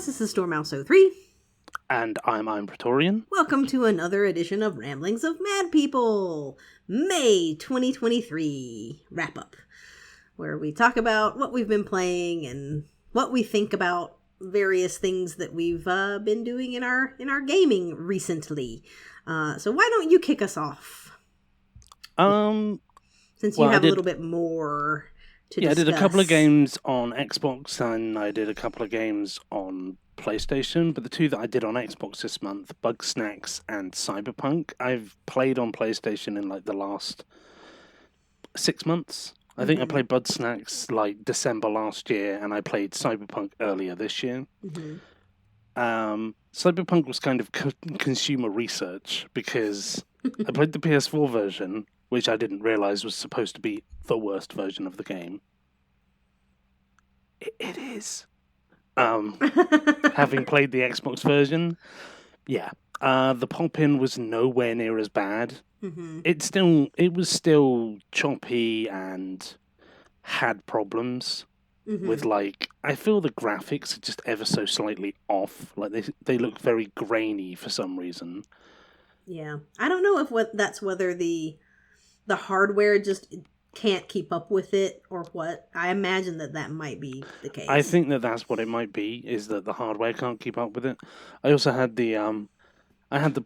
this is Stormmouse03. And I'm Praetorian. Welcome to another edition of Ramblings of Mad People, May 2023 wrap-up, where we talk about what we've been playing and what we think about various things that we've been doing in our gaming recently. So why don't you kick us off? Since you have a little bit more to discuss. I did a couple of games on Xbox and I did a couple of games on PlayStation, but the two that I did on Xbox this month, Bugsnax and Cyberpunk, I've played on PlayStation in like the last 6 months. I think I played Bugsnax like December last year, and I played Cyberpunk earlier this year. Cyberpunk was kind of consumer research because I played the PS4 version, which I didn't realize was supposed to be the worst version of the game. It is. Having played the Xbox version, the pop-in was nowhere near as bad. It was still choppy and had problems with, like, I feel the graphics are just ever so slightly off. Like they look very grainy for some reason. Yeah, I don't know if that's whether the hardware just can't keep up with it or what. I imagine that might be the case. I think that's what it might be, is that the hardware can't keep up with it. I also had the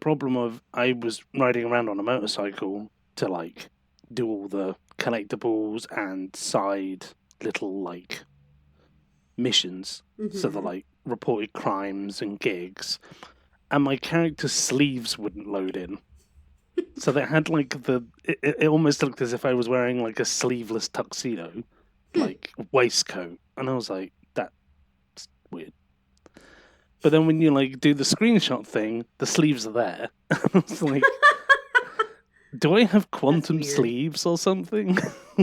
problem of I was riding around on a motorcycle to like do all the collectibles and side little like missions, so the like reported crimes and gigs, and my character's sleeves wouldn't load in. So they had like it almost looked as if I was wearing like a sleeveless tuxedo, like waistcoat, and I was like, that's weird. But then when you like do the screenshot thing, the sleeves are there. I was like, do I have quantum sleeves or something?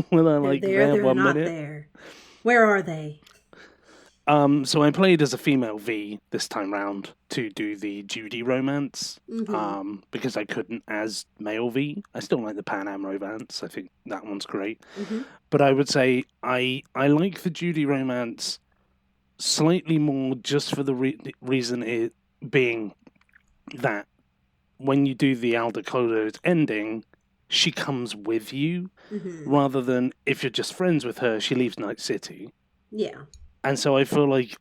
When I like they're 1 not minute? There. Where are they? So I played as a female V this time round to do the Judy romance, because I couldn't as male V. I still like the Pan Am romance. I think that one's great. But I would say I like the Judy romance slightly more just for the reason it being that when you do the Aldecaldo's ending, she comes with you, rather than if you're just friends with her, she leaves Night City. Yeah. And so I feel like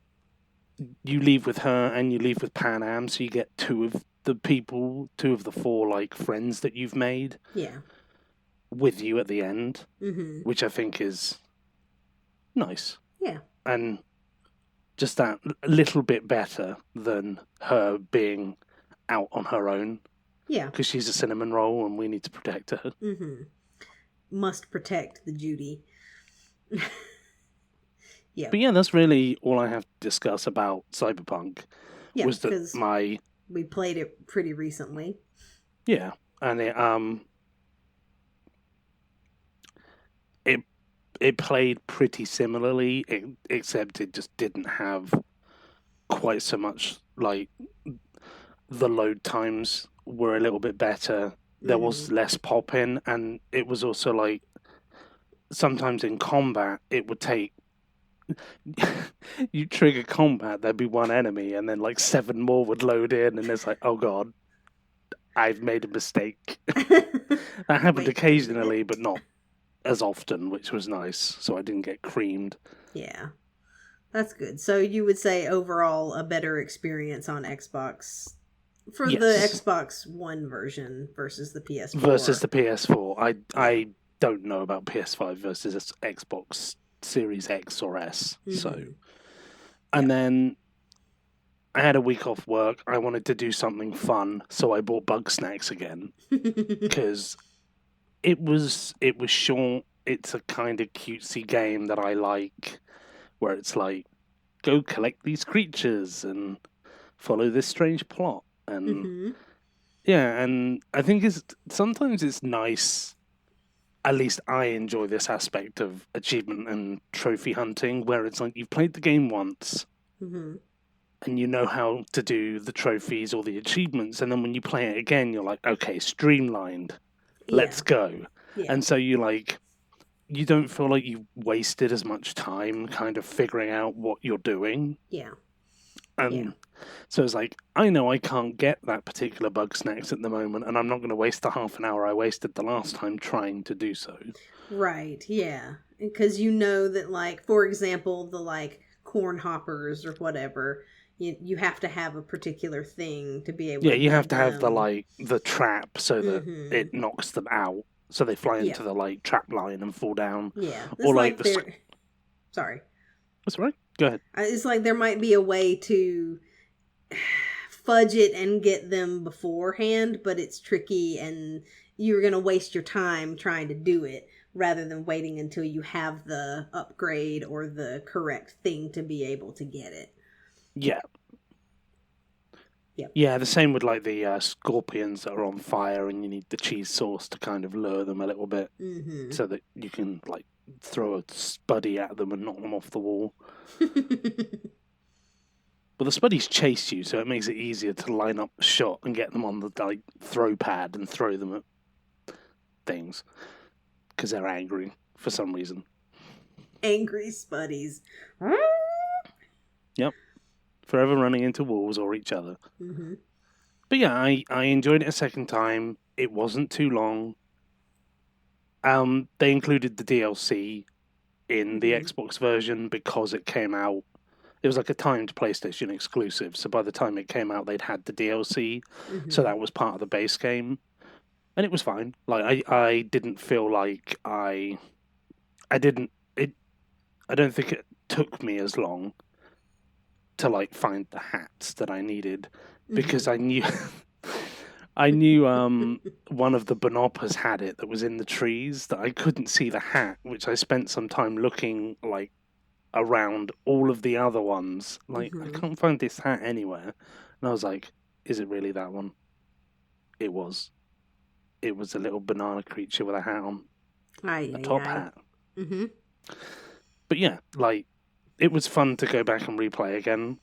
you leave with her and you leave with Pan Am, so you get two of the four like friends that you've made with you at the end, which I think is nice. Yeah. And just that little bit better than her being out on her own. Yeah. Because she's a cinnamon roll and we need to protect her. Must protect the Judy. Yeah. But yeah, that's really all I have to discuss about Cyberpunk. Yeah, was that we played it pretty recently. Yeah, and it played pretty similarly, except it just didn't have quite so much, like, the load times were a little bit better. There was less pop-in, and it was also like sometimes in combat it would take you trigger combat, there'd be one enemy, and then like 7 more would load in, and it's like, oh god, I've made a mistake. That happened occasionally, but not as often, which was nice, so I didn't get creamed. Yeah, that's good. So you would say overall a better experience on Xbox for the Xbox One version versus the PS4. Versus the PS4. I don't know about PS5 versus Xbox Series X or S. And then I had a week off work. I wanted to do something fun, so I bought Bugsnax again because it was short. It's a kind of cutesy game that I like, where it's like, go collect these creatures and follow this strange plot, and and I think sometimes it's nice. At least I enjoy this aspect of achievement and trophy hunting, where it's like you've played the game once and you know how to do the trophies or the achievements, and then when you play it again, you're like, okay, streamlined, let's go. Yeah. And so you don't feel like you've wasted as much time kind of figuring out what you're doing. Yeah. And so it's like, I know I can't get that particular Bugsnax at the moment, and I'm not going to waste the half an hour I wasted the last time trying to do so. Right, yeah. Because you know that, like, for example, the, like, corn hoppers or whatever, you have to have a particular thing to be able to you have get to have the, them. like, the trap so that Mm-hmm. it knocks them out, so they fly into Yeah. the, like, trap line and fall down. Yeah. It's Or, like like, they're... Sorry. That's right. Go ahead. It's like there might be a way to fudge it and get them beforehand, but it's tricky and you're going to waste your time trying to do it rather than waiting until you have the upgrade or the correct thing to be able to get it. Yeah. Yep. Yeah, the same with like the scorpions that are on fire, and you need the cheese sauce to kind of lure them a little bit, so that you can like throw a spuddy at them and knock them off the wall. But the spuddies chase you, so it makes it easier to line up the shot and get them on the like throw pad and throw them at things because they're angry for some reason. Angry spuddies. Yep. Forever running into walls or each other. Mm-hmm. But yeah, I enjoyed it a second time. It wasn't too long. They included the DLC in the Xbox version because it came out. It was like a timed PlayStation exclusive, so by the time it came out, they'd had the DLC, so that was part of the base game, and it was fine. Like I didn't feel like I don't think it took me as long to like find the hats that I needed because I knew one of the bonopers had it that was in the trees that I couldn't see the hat, which I spent some time looking like around all of the other ones. Like I can't find this hat anywhere, and I was like, "Is it really that one?" It was. It was a little banana creature with a hat on, a top hat. Mm-hmm. But yeah, like it was fun to go back and replay again,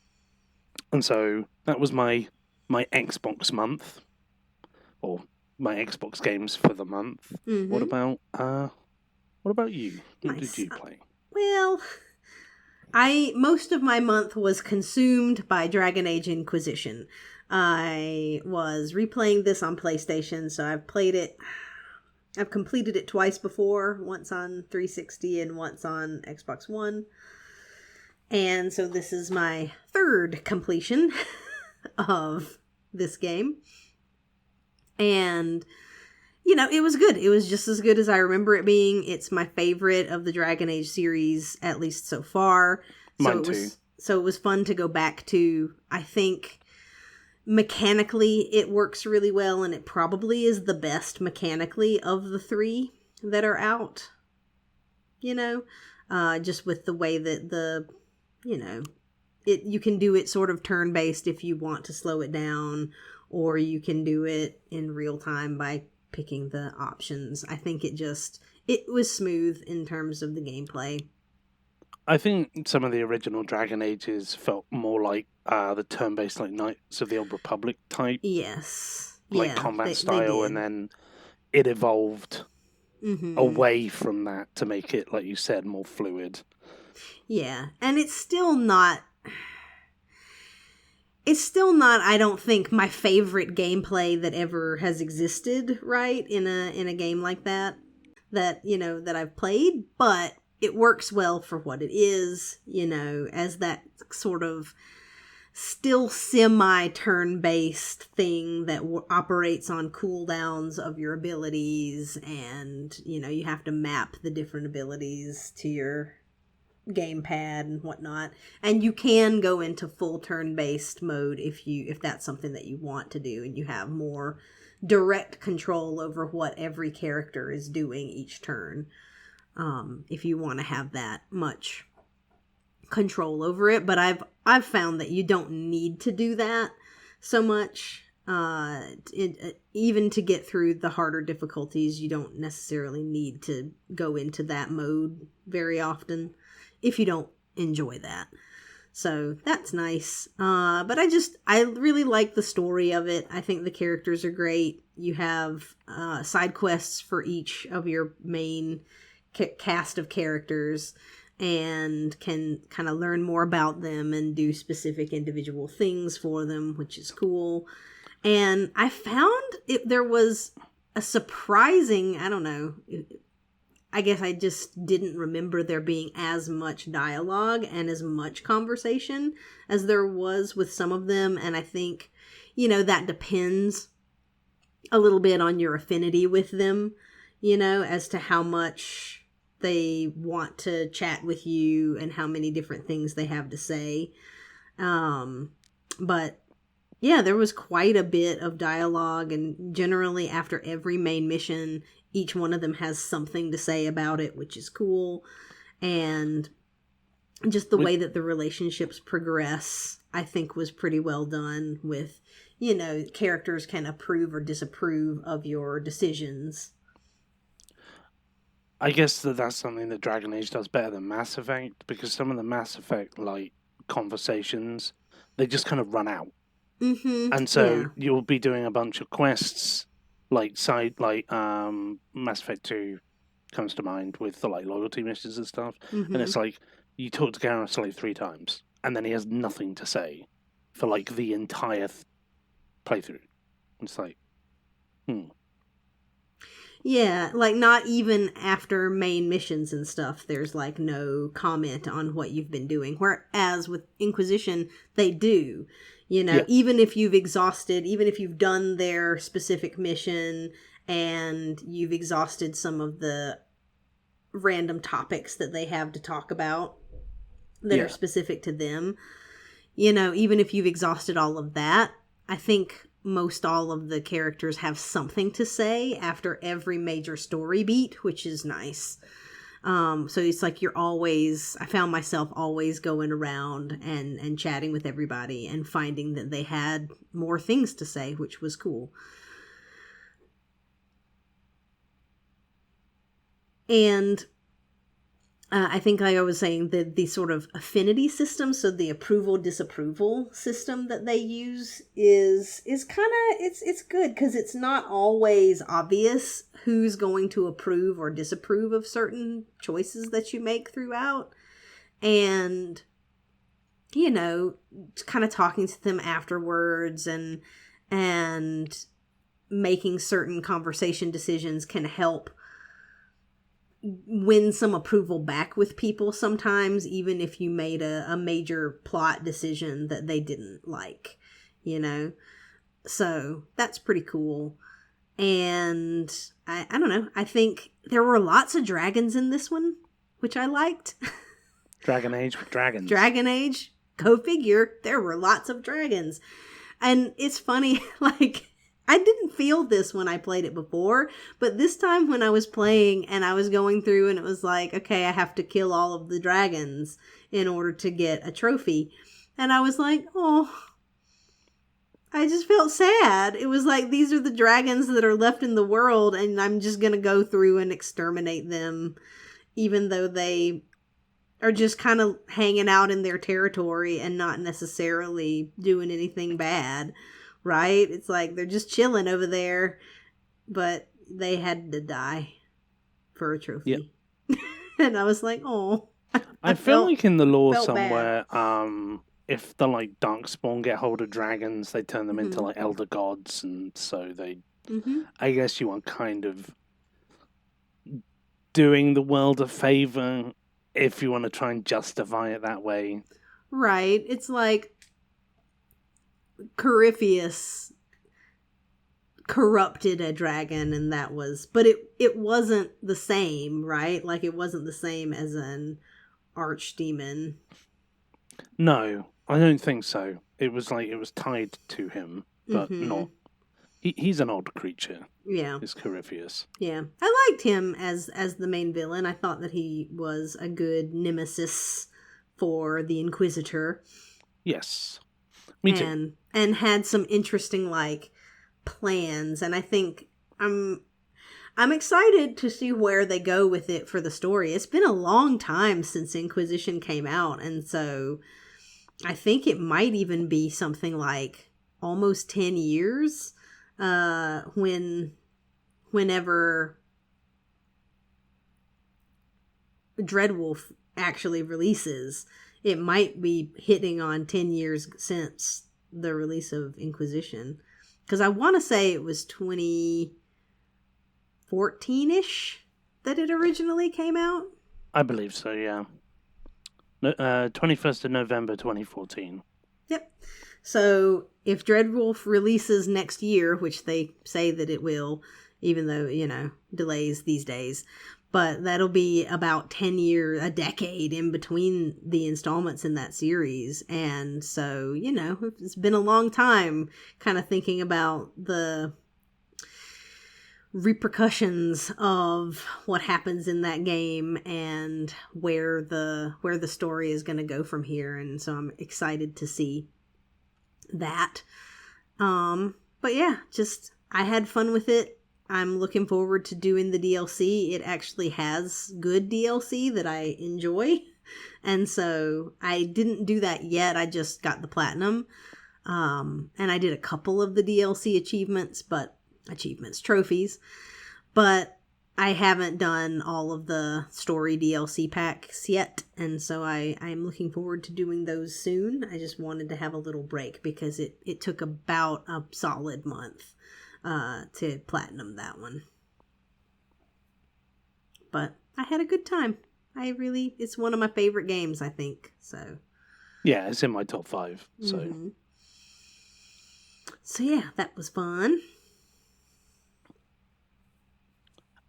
and so that was my Xbox month, or my Xbox games for the month. What about you? What did you play? Well, most of my month was consumed by Dragon Age Inquisition. I was replaying this on PlayStation, so I've played it. I've completed it twice before, once on 360 and once on Xbox One. And so this is my third completion of this game. And, you know, it was good. It was just as good as I remember it being. It's my favorite of the Dragon Age series, at least so far. Mine too. So it was fun to go back to. I think mechanically it works really well, and it probably is the best mechanically of the three that are out. You know, just with the way that you can do it sort of turn-based if you want to slow it down, or you can do it in real time by picking the options. I think it was smooth in terms of the gameplay. I think some of the original Dragon Ages felt more like the turn-based, like Knights of the Old Republic type. Yes. Like combat style, and then it evolved away from that to make it, like you said, more fluid. Yeah, and it's still not, I don't think, my favorite gameplay that ever has existed, right, in a game like that, that I've played, but it works well for what it is, as that sort of still semi-turn-based thing that operates on cooldowns of your abilities, and, you have to map the different abilities to your gamepad and whatnot, and you can go into full turn-based mode if that's something that you want to do, and you have more direct control over what every character is doing each turn, if you want to have that much control over it. But I've found that you don't need to do that so much. Even to get through the harder difficulties, you don't necessarily need to go into that mode very often if you don't enjoy that. So that's nice. But I really like the story of it. I think the characters are great. You have side quests for each of your main cast of characters, and can kind of learn more about them and do specific individual things for them, which is cool. And I found there was a surprising, I don't know, I guess I just didn't remember there being as much dialogue and as much conversation as there was with some of them. And I think, that depends a little bit on your affinity with them, as to how much they want to chat with you and how many different things they have to say. But yeah, there was quite a bit of dialogue, and generally after every main mission, each one of them has something to say about it, which is cool. And just the way that the relationships progress, I think was pretty well done with, characters can approve or disapprove of your decisions. I guess that's something that Dragon Age does better than Mass Effect, because some of the Mass Effect conversations, they just kind of run out. Mm-hmm. And so you'll be doing a bunch of quests, Mass Effect 2 comes to mind with the loyalty missions and stuff. Mm-hmm. And it's you talk to Garrus 3 times, and then he has nothing to say for the entire playthrough. It's Yeah, not even after main missions and stuff, there's no comment on what you've been doing. Whereas with Inquisition, they do. Even if you've exhausted, even if you've done their specific mission and you've exhausted some of the random topics that they have to talk about that are specific to them, even if you've exhausted all of that, I think most all of the characters have something to say after every major story beat, which is nice. So it's I found myself always going around and chatting with everybody and finding that they had more things to say, which was cool. And I think, like I was saying, the sort of affinity system, so the approval-disapproval system that they use is kind of, it's good because it's not always obvious who's going to approve or disapprove of certain choices that you make throughout. And, kind of talking to them afterwards and making certain conversation decisions can help win some approval back with people sometimes, even if you made a major plot decision that they didn't like, so that's pretty cool. And I don't know, I think there were lots of dragons in this one, which I liked. Dragon Age with dragons. Dragon Age, go figure, there were lots of dragons. And it's funny, I didn't feel this when I played it before, but this time when I was playing and I was going through and it was okay, I have to kill all of the dragons in order to get a trophy. And I was oh, I just felt sad. It was these are the dragons that are left in the world and I'm just going to go through and exterminate them, even though they are just kind of hanging out in their territory and not necessarily doing anything bad. Right? It's they're just chilling over there, but they had to die for a trophy. Yep. And I was oh. I feel in the lore somewhere, if the Darkspawn get hold of dragons, they turn them into elder gods, and so they. Mm-hmm. I guess you are kind of doing the world a favor if you want to try and justify it that way. Right. It's Corypheus corrupted a dragon, and that was, but it wasn't the same, right? It wasn't the same as an archdemon. No, I don't think so. It was it was tied to him, but not. He's an odd creature. Yeah, is Corypheus. Yeah, I liked him as the main villain. I thought that he was a good nemesis for the Inquisitor. Yes. Me too. And had some interesting plans, and I think I'm excited to see where they go with it for the story. It's been a long time since Inquisition came out, and so I think it might even be something almost 10 years whenever Dreadwolf actually releases, it might be hitting on 10 years since the release of Inquisition. Because I want to say it was 2014-ish that it originally came out. I believe so, yeah. 21st of November 2014. Yep. So if Dreadwolf releases next year, which they say that it will, even though, delays these days, but that'll be about 10 years, a decade in between the installments in that series. And so, it's been a long time kind of thinking about the repercussions of what happens in that game and where the story is going to go from here. And so I'm excited to see that. But yeah, just I had fun with it. I'm looking forward to doing the DLC. It actually has good DLC that I enjoy. And so I didn't do that yet. I just got the platinum. And I did a couple of the DLC trophies, but I haven't done all of the story DLC packs yet, and so I'm looking forward to doing those soon. I just wanted to have a little break because it took about a solid month to platinum that one. But I had a good time. It's one of my favorite games, I think, so. Yeah, it's in my top 5, so. Mm-hmm. So yeah, that was fun.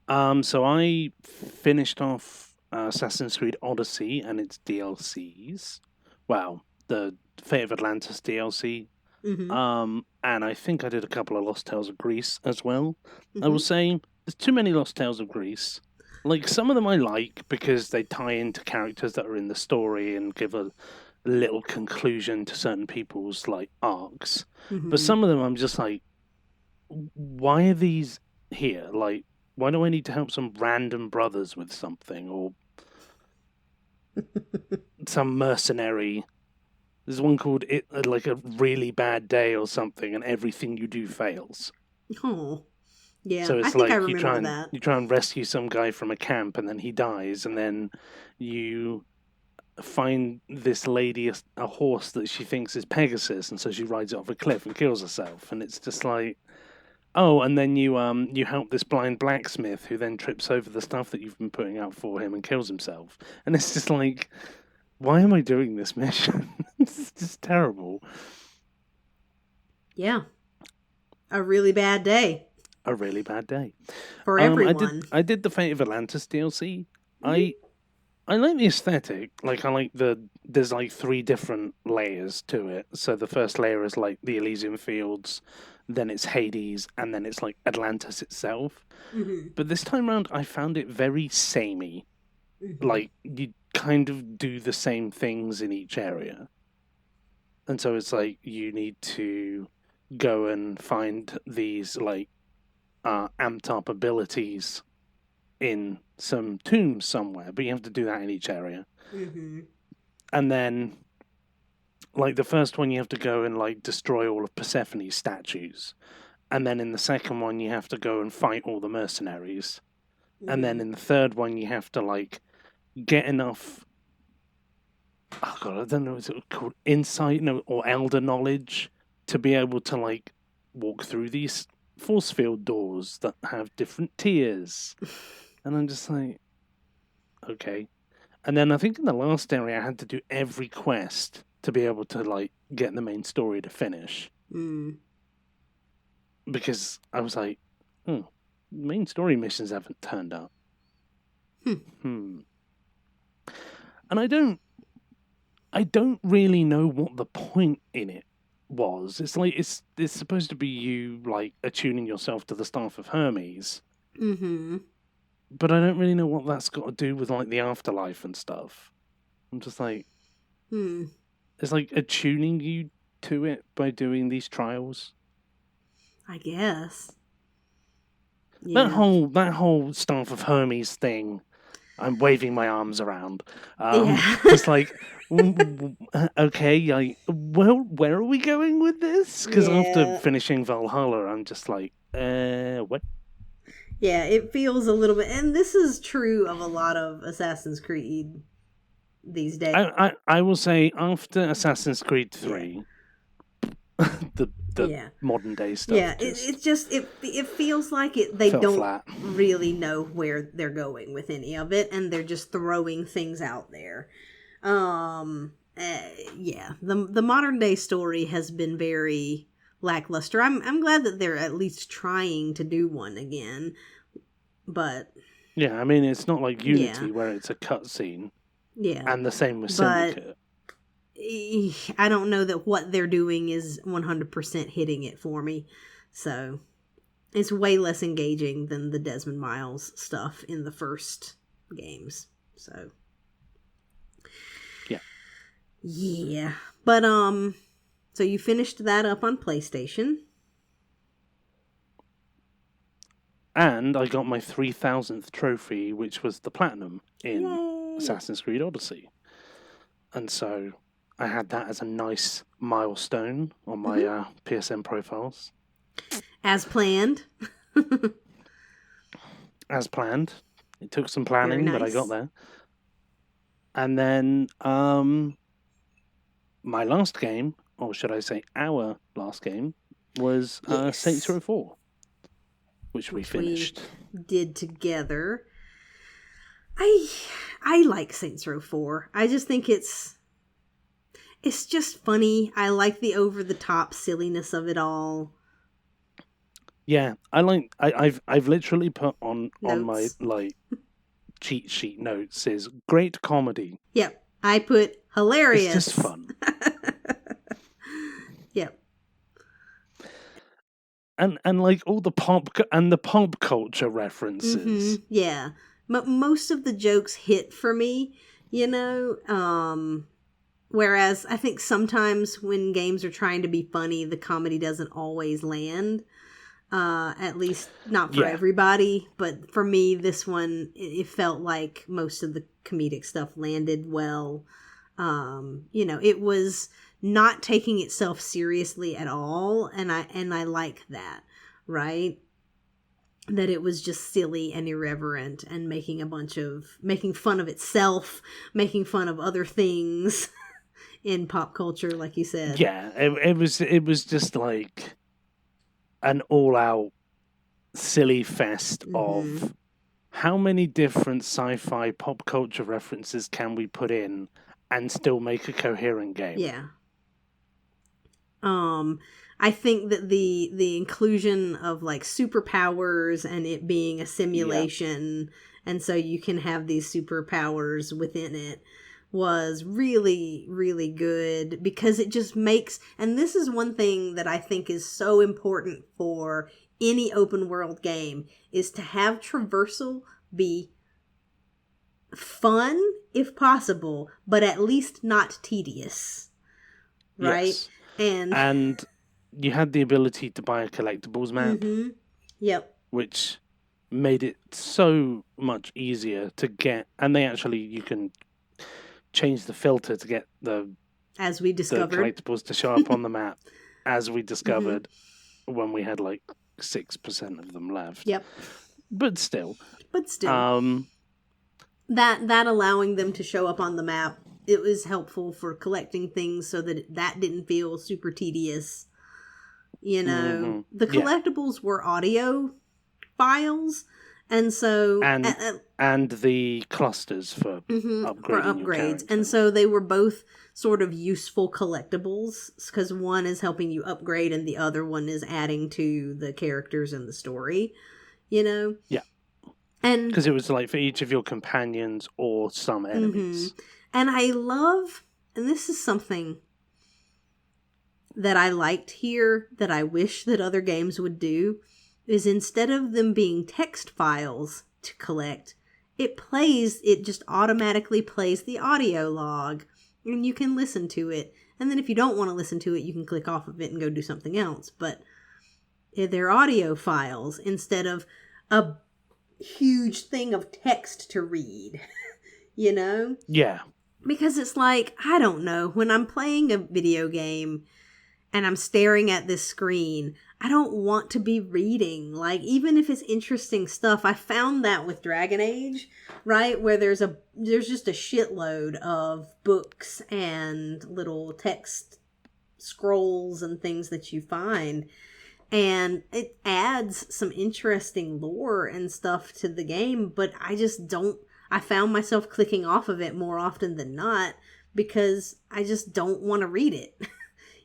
So I finished off Assassin's Creed Odyssey and its DLCs. Well, the Fate of Atlantis DLC. Mm-hmm. And I think I did a couple of Lost Tales of Greece as well. Mm-hmm. I will say there's too many Lost Tales of Greece. Like, some of them I like because they tie into characters that are in the story and give a little conclusion to certain people's, like, arcs. Mm-hmm. But some of them I'm just like, why are these here? Like, why do I need to help some random brothers with something? Or some mercenary. There's one called like a really bad day or something, and everything you do fails. Oh, yeah. So it's I think like I remember that. You try and rescue some guy from a camp, and then he dies, and then you find this lady a horse that she thinks is Pegasus, and so she rides it off a cliff and kills herself, and it's just like, oh, and then you help this blind blacksmith who then trips over the stuff that you've been putting out for him and kills himself, and it's just like, why am I doing this mission? It's just terrible. Yeah. A really bad day. A really bad day. For everyone. I did the Fate of Atlantis DLC. Mm-hmm. I like the aesthetic. Like, I like there's like 3 different layers to it. So the first layer is like the Elysian Fields, then it's Hades, and then it's like Atlantis itself. Mm-hmm. But this time around, I found it very samey. Mm-hmm. Like, you kind of do the same things in each area. And so it's like, you need to go and find these, like, amped up abilities in some tombs somewhere, but you have to do that in each area. Mm-hmm. And then, like, the first one, you have to go and, like, destroy all of Persephone's statues. And then in the second one, you have to go and fight all the mercenaries. Mm-hmm. And then in the third one, you have to, like, get enough, oh god, I don't know, is it called insight or elder knowledge to be able to, like, walk through these force field doors that have different tiers. And I'm just like, okay. And then I think in the last area, I had to do every quest to be able to, like, get the main story to finish. Mm. Because I was like, main story missions haven't turned up. And I don't really know what the point in it was. It's like, it's supposed to be you, like, attuning yourself to the staff of Hermes. Mm-hmm. But I don't really know what that's got to do with, like, the afterlife and stuff. I'm just like, it's like attuning you to it by doing these trials. I guess. Yeah. That whole staff of Hermes thing, I'm waving my arms around. It's like, okay, like, well, where are we going with this? Because after finishing Valhalla, I'm just like, what? Yeah, it feels a little bit, and this is true of a lot of Assassin's Creed these days. I will say after Assassin's Creed 3, the modern day stuff. Yeah, it feels like they don't flat. really know where they're going with any of it, and they're just throwing things out there. The modern day story has been very lackluster. I'm glad that they're at least trying to do one again, but yeah, I mean it's not like Unity where it's a cutscene. Yeah, and the same with Syndicate. I don't know that what they're doing is 100% hitting it for me. So it's way less engaging than the Desmond Miles stuff in the first games. So yeah. But so you finished that up on PlayStation. And I got my 3000th trophy, which was the platinum in Assassin's Creed Odyssey. And so I had that as a nice milestone on my PSN profiles. As planned. As planned. It took some planning, but I got there. And then my last game, or should I say our last game, was Saints Row 4, which we finished. We did together. I like Saints Row 4. I just think it's just funny. I like the over-the-top silliness of it all. Yeah, I've literally put on my cheat sheet notes is great comedy. Yep, I put hilarious. It's just fun. Yep. And like all the pop culture references. Mm-hmm. Yeah, but most of the jokes hit for me, whereas I think sometimes when games are trying to be funny, the comedy doesn't always land. At least not for everybody, but for me, this one, it felt like most of the comedic stuff landed well. It was not taking itself seriously at all, and I like that, right? That it was just silly and irreverent and making fun of itself, making fun of other things in pop culture, like you said. Yeah, it was just like an all-out silly fest of how many different sci-fi pop culture references can we put in and still make a coherent game. Yeah. I think that the inclusion of like superpowers and it being a simulation, and so you can have these superpowers within it, was really, really good, because it just makes, and this is one thing that I think is so important for any open world game, is to have traversal be fun if possible, but at least not tedious. Right? Yes. And you had the ability to buy a collectibles map. Mm-hmm. Yep. Which made it so much easier to get, and you can change the filter to get the collectibles to show up on the map, as we discovered when we had like 6% of them left. Yep. But still. That allowing them to show up on the map, it was helpful for collecting things so that didn't feel super tedious. The collectibles were audio files, and so and the clusters for upgrades, and so they were both sort of useful collectibles, because one is helping you upgrade and the other one is adding to the characters and the story. Yeah, and because it was like for each of your companions or some enemies. And I love, and this is something that I liked here that I wish that other games would do, is instead of them being text files to collect, it just automatically plays the audio log, and you can listen to it. And then if you don't want to listen to it, you can click off of it and go do something else. But they're audio files instead of a huge thing of text to read, Yeah. Because it's like, I don't know, when I'm playing a video game and I'm staring at this screen, I don't want to be reading. Like, even if it's interesting stuff, I found that with Dragon Age, right? Where there's just a shitload of books and little text scrolls and things that you find. And it adds some interesting lore and stuff to the game, but I found myself clicking off of it more often than not because I just don't want to read it.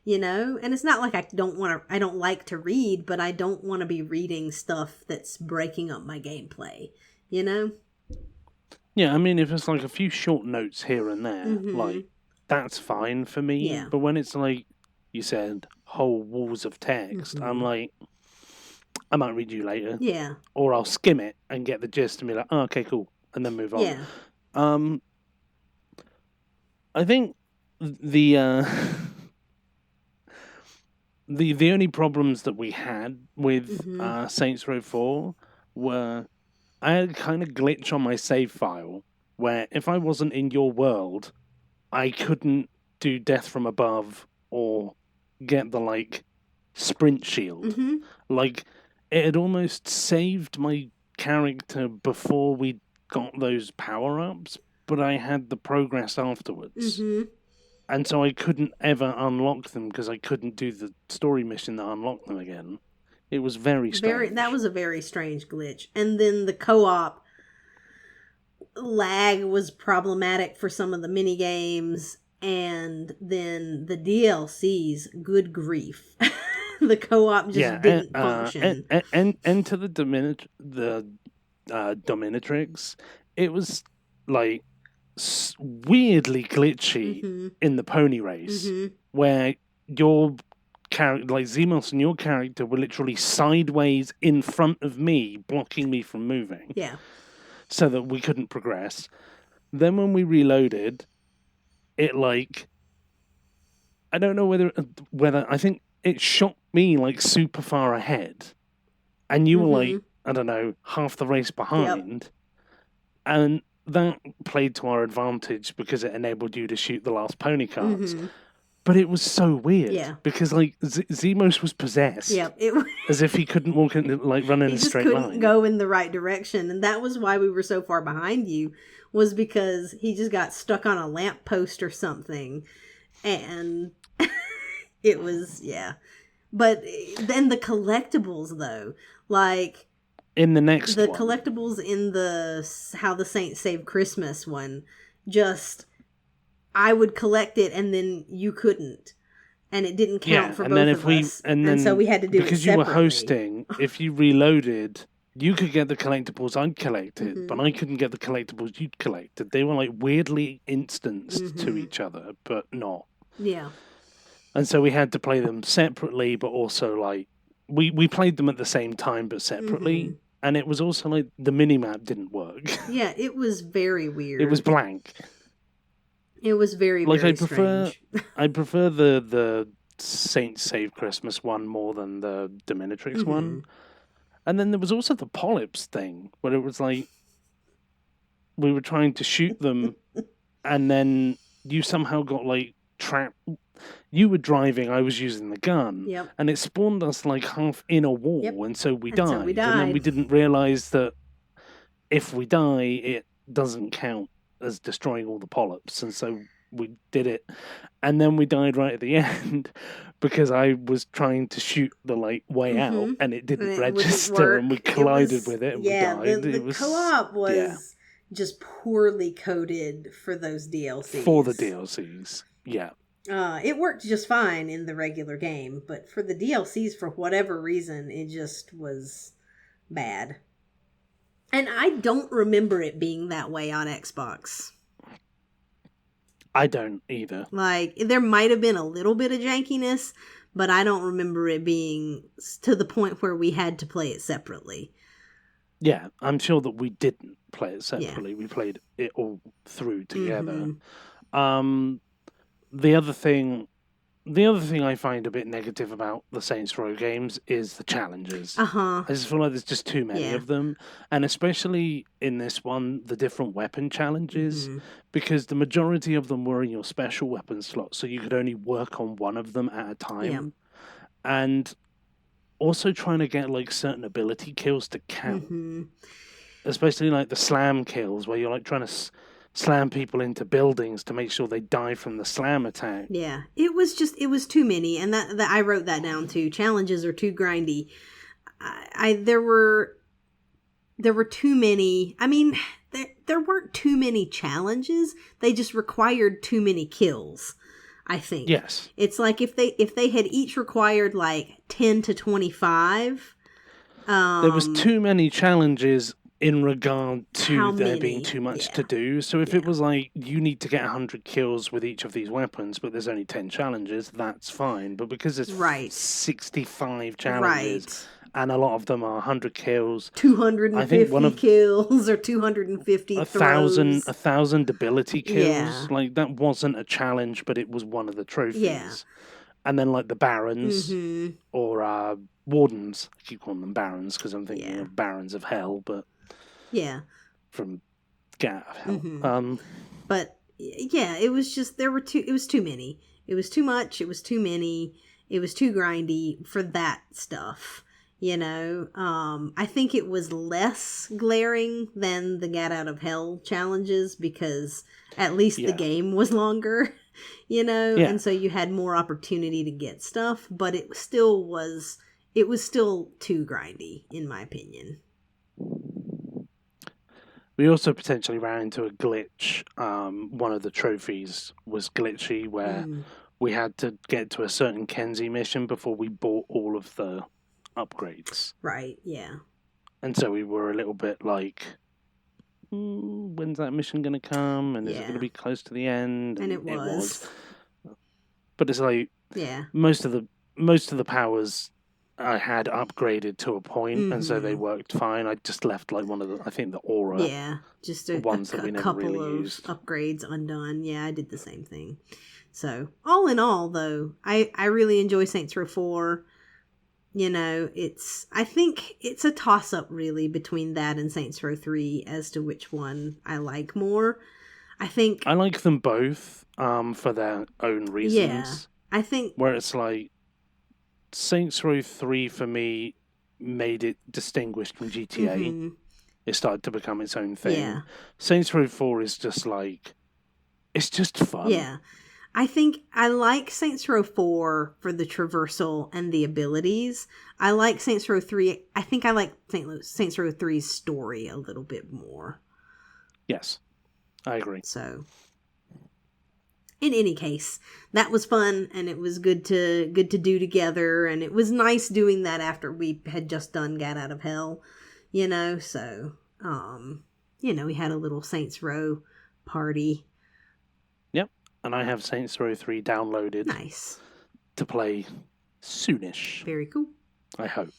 You know, and it's not like I don't like to read, but I don't want to be reading stuff that's breaking up my gameplay, you know? Yeah, I mean, if it's like a few short notes here and there, like, that's fine for me. Yeah. But when it's like, you said, whole walls of text, I'm like, I might read you later. Yeah. Or I'll skim it and get the gist and be like, oh, okay, cool. And then move on. Yeah. I think the only problems that we had with Saints Row 4 were I had kind of glitch on my save file where if I wasn't in your world, I couldn't do death from above or get the, like, sprint shield. Like, it had almost saved my character before we got those power-ups, but I had the progress afterwards. And so I couldn't ever unlock them because I couldn't do the story mission that unlocked them again. It was very strange. That was a very strange glitch. And then the co-op lag was problematic for some of the mini games, and then the DLCs, good grief. The co-op just didn't function. And to the Dominatrix, it was like weirdly glitchy in the pony race, where your character, like Zemos and your character, were literally sideways in front of me, blocking me from moving. Yeah. So that we couldn't progress. Then when we reloaded, it like, I don't know whether I think it shot me like super far ahead, and you were like, I don't know, half the race behind, and that played to our advantage because it enabled you to shoot the last pony carts. But it was so weird because like Zemos was possessed, as if he couldn't walk in, like run in a straight line. He just couldn't go in the right direction, and that was why we were so far behind you. Was because he just got stuck on a lamppost or something, and it was But then the collectibles, though, like in the next the collectibles in the How the Saints Saved Christmas one, just I would collect it and then you couldn't, and it didn't count for both of us, and so we had to do it because you were hosting. If you reloaded, you could get the collectibles I'd collected, but I couldn't get the collectibles you'd collected. They were like weirdly instanced to each other, but not. Yeah. And so we had to play them separately, but also like we played them at the same time, but separately. And it was also like the minimap didn't work. Yeah, it was very weird. It was blank. It was very, like, very strange. I prefer the Saints Save Christmas one more than the Dominatrix one. And then there was also the polyps thing, where it was like we were trying to shoot them, and then you somehow got like trapped. You were driving, I was using the gun, and it spawned us like half in a wall, and so we died. And then we didn't realise that if we die, it doesn't count as destroying all the polyps, and so we did it. And then we died right at the end because I was trying to shoot the like way out, and it didn't register, and we collided with it, and we died. The co-op was just poorly coded for those DLCs. For the DLCs, yeah. It worked just fine in the regular game, but for the DLCs, for whatever reason, it just was bad. And I don't remember it being that way on Xbox. I don't either. Like, there might have been a little bit of jankiness, but I don't remember it being to the point where we had to play it separately. Yeah, I'm sure that we didn't play it separately. We played it all through together. The other thing I find a bit negative about the Saints Row games is the challenges. I just feel like there's just too many of them. And especially in this one, the different weapon challenges, because the majority of them were in your special weapon slot, so you could only work on one of them at a time. And also trying to get like certain ability kills to count, Mm-hmm. especially like the slam kills where you're like trying to slam people into buildings to make sure they die from the slam attack. Yeah, it was too many, and that I wrote that down too. Challenges are too grindy. There were too many. I mean, there weren't too many challenges. They just required too many kills. I think. Yes. It's like if they had each required like 10 to 25. There was too many challenges in regard to there being many? too much Yeah. to do. So if it was like, you need to get 100 kills with each of these weapons, but there's only 10 challenges, that's fine. But because there's Right. 65 challenges, Right. and a lot of them are 100 kills, 250 I think one of kills or 250 throws. 1,000 ability kills. Yeah. Like, that wasn't a challenge, but it was one of the trophies. Yeah. And then like the barons Mm-hmm. or wardens. I keep calling them barons because I'm thinking Yeah. of Barons of Hell, but Yeah. from Get Out of Hell. Mm-hmm. But yeah, it was just it was too many. It was too much, it was too many, it was too grindy for that stuff. You know, I think it was less glaring than the Get Out of Hell challenges because at least the game was longer, you know, and so you had more opportunity to get stuff, but it still was too grindy, in my opinion. We also potentially ran into a glitch. One of the trophies was glitchy where we had to get to a certain Kenzie mission before we bought all of the upgrades. Right, yeah. And so we were a little bit like, when's that mission going to come? And is it going to be close to the end? And it was. But it's like, most of the powers I had upgraded to a point, and so they worked fine. I just left like one of the, I think the aura. Yeah, just a couple of upgrades undone. Yeah, I did the same thing. So, all in all, though, I really enjoy Saints Row 4. You know, I think it's a toss-up, really, between that and Saints Row 3 as to which one I like more. I like them both for their own reasons. Yeah, I think... Where it's like, Saints Row 3, for me, made it distinguished from GTA. Mm-hmm. It started to become its own thing. Yeah. Saints Row 4 is just like... It's just fun. Yeah. I think I like Saints Row 4 for the traversal and the abilities. I like Saints Row 3. I think I like Saints Row 3's story a little bit more. Yes, I agree. So, in any case, that was fun, and it was good to do together, and it was nice doing that after we had just done Get Out of Hell, you know. So, you know, we had a little Saints Row party. And I have Saints Row 3 downloaded. Nice. To play soonish. Very cool. I hope.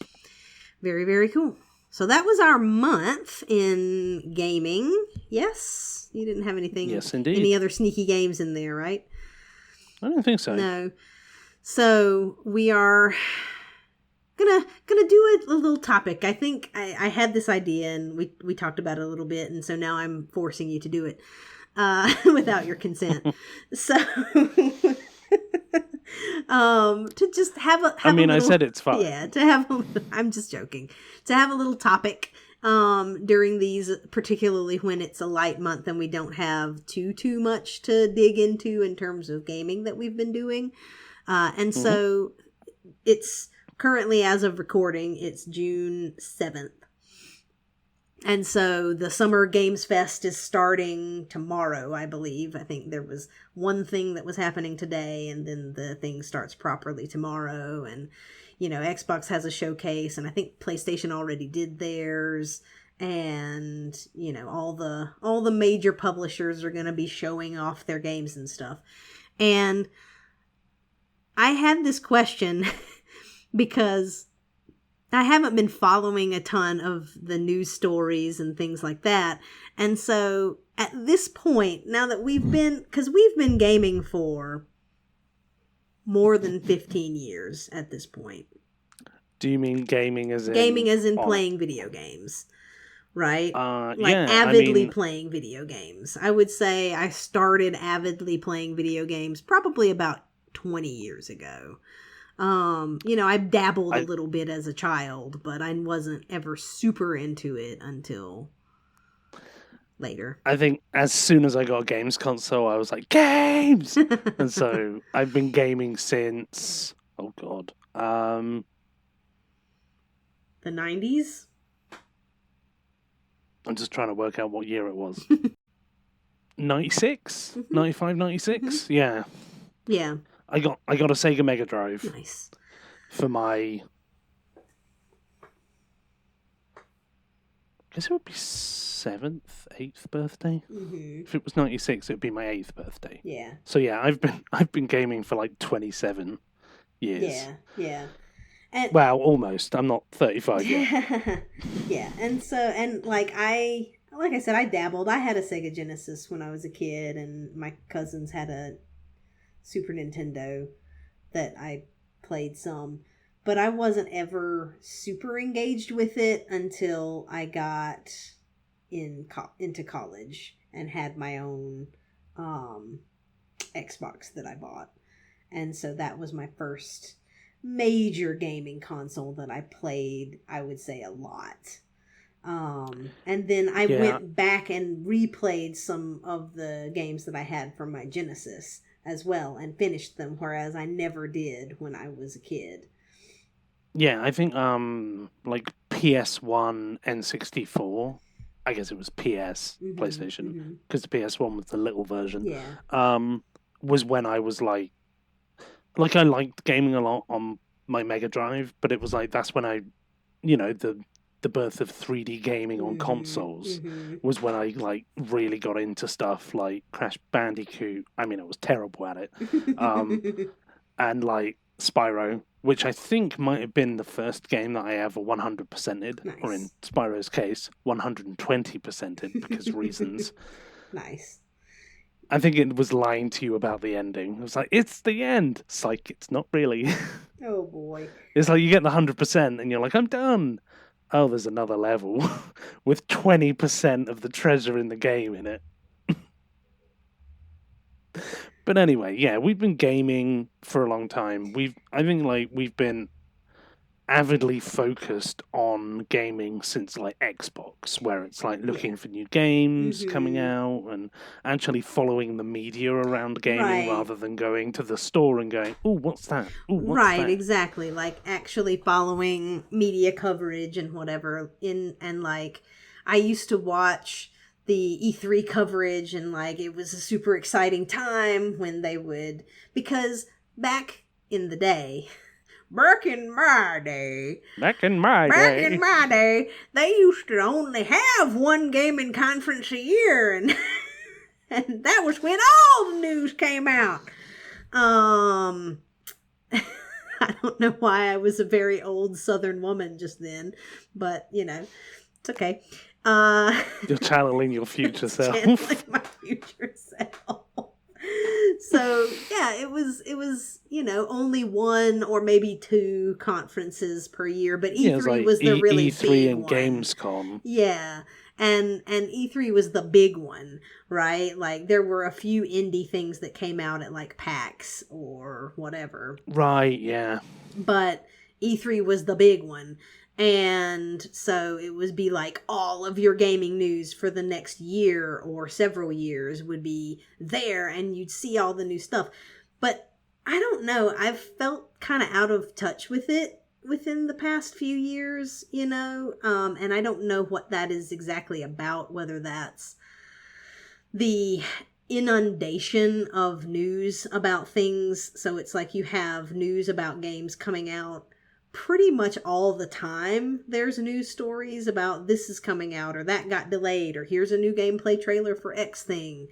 Very, very cool. So that was our month in gaming. Yes? You didn't have anything... Yes, indeed. Any other sneaky games in there, right? I don't think so. No. So we are gonna do a little topic. I think I had this idea and we talked about it a little bit, and so now I'm forcing you to do it. Without your consent. So, to just have a I said it's fun. Yeah, I'm just joking. To have a little topic, during these, particularly when it's a light month and we don't have too much to dig into in terms of gaming that we've been doing. And so it's currently, as of recording, it's June 7th. And so the Summer Games Fest is starting tomorrow, I believe. I think there was one thing that was happening today, and then the thing starts properly tomorrow. And, you know, Xbox has a showcase, and I think PlayStation already did theirs. And, you know, all the major publishers are going to be showing off their games and stuff. And I had this question because I haven't been following a ton of the news stories and things like that. And so at this point, now that because we've been gaming for more than 15 years at this point. Do you mean gaming as in? Gaming as in playing video games, right? Avidly playing video games. I would say I started avidly playing video games probably about 20 years ago. I dabbled a little bit as a child, but I wasn't ever super into it until later. I think as soon as I got a games console, I was like, games! And so I've been gaming since, oh God, the 90s? I'm just trying to work out what year it was. 96? 95, 96? Yeah. Yeah. I got a Sega Mega Drive. Nice. For my, I guess it would be 7th, 8th birthday. Mm-hmm. If it was 96, it would be my 8th birthday. Yeah. So yeah, I've been gaming for like 27 years. Yeah, yeah. And, well, almost. I'm not 35 yet. Yeah, and so, and like I said, I dabbled. I had a Sega Genesis when I was a kid, and my cousins had a Super Nintendo that I played some. But I wasn't ever super engaged with it until I got into college and had my own Xbox that I bought. And so that was my first major gaming console that I played, I would say, a lot. And then I went back and replayed some of the games that I had from my Genesis as well and finished them, whereas I never did when I was a kid. Yeah, I think like PS1, N64, I guess it was PS, PlayStation, because the PS1 was the little version. Yeah. Was when I was like I liked gaming a lot on my Mega Drive, but it was like that's when I, the birth of 3D gaming on consoles was when I like really got into stuff like Crash Bandicoot. I mean, I was terrible at it, and like Spyro, which I think might have been the first game that I ever 100%ed, Nice. or in Spyro's case, 120%ed because reasons. Nice. I think it was lying to you about the ending. It was like, it's the end. It's like, it's not really. Oh, boy. It's like you get the 100% and you're like, I'm done. Oh, there's another level with 20% of the treasure in the game in it. But anyway, yeah, we've been gaming for a long time. I think we've been avidly focused on gaming since like Xbox, where it's like looking for new games coming out and actually following the media around gaming rather than going to the store and going, oh, what's that? Ooh, what's that? Exactly. Like actually following media coverage and whatever and like I used to watch the E3 coverage and like it was a super exciting time when they would, because back in the day, back in my day, they used to only have one gaming conference a year, and and that was when all the news came out. I don't know why I was a very old Southern woman just then, but it's okay. You're channeling your future self. Channeling my future self. So yeah, it was only one or maybe two conferences per year, but E3 was the really E3 big and one. Gamescom. Yeah, and E3 was the big one, right? Like there were a few indie things that came out at like PAX or whatever. Right, yeah. But E3 was the big one. And so it would be like all of your gaming news for the next year or several years would be there and you'd see all the new stuff. But I don't know. I've felt kind of out of touch with it within the past few years, and I don't know what that is exactly about, whether that's the inundation of news about things. So it's like you have news about games coming out pretty much all the time. There's news stories about this is coming out or that got delayed or here's a new gameplay trailer for X thing,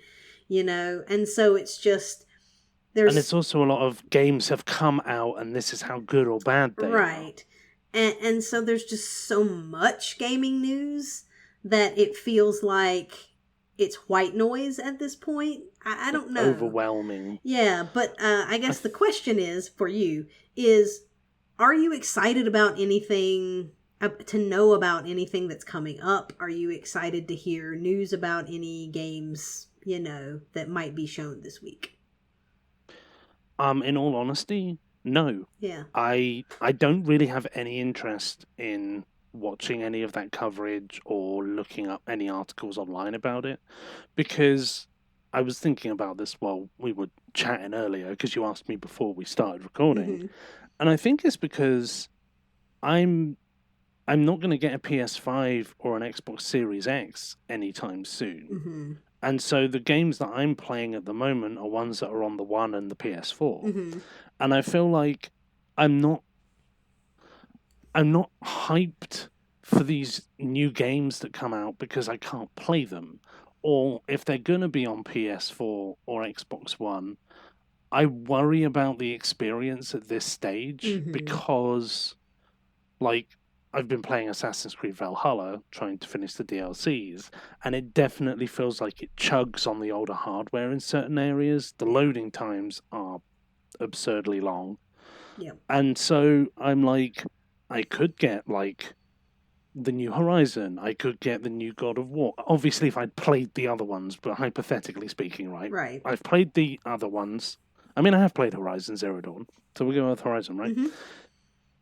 and so it's just and it's also a lot of games have come out and this is how good or bad they are. And so there's just so much gaming news that it feels like it's white noise at this point. I don't know. Overwhelming. Yeah, but I guess the question is for you is, are you excited about anything, to know about anything that's coming up? Are you excited to hear news about any games, that might be shown this week? In all honesty, no. Yeah. I don't really have any interest in watching any of that coverage or looking up any articles online about it, because I was thinking about this while we were chatting earlier, because you asked me before we started recording, Mm-hmm. and I think it's because I'm not going to get a PS5 or an Xbox Series X anytime soon. Mm-hmm. And so the games that I'm playing at the moment are ones that are on the One and the PS4. Mm-hmm. And I feel like I'm not hyped for these new games that come out because I can't play them. Or if they're going to be on PS4 or Xbox One, I worry about the experience at this stage Mm-hmm. because, like, I've been playing Assassin's Creed Valhalla, trying to finish the DLCs, and it definitely feels like it chugs on the older hardware in certain areas. The loading times are absurdly long. Yeah. And so I'm like, I could get, like, the new Horizon. I could get the new God of War. Obviously, if I'd played the other ones, but hypothetically speaking, right? Right. I've played the other ones. I mean, I have played Horizon Zero Dawn, so we're going with Horizon, right? Mm-hmm.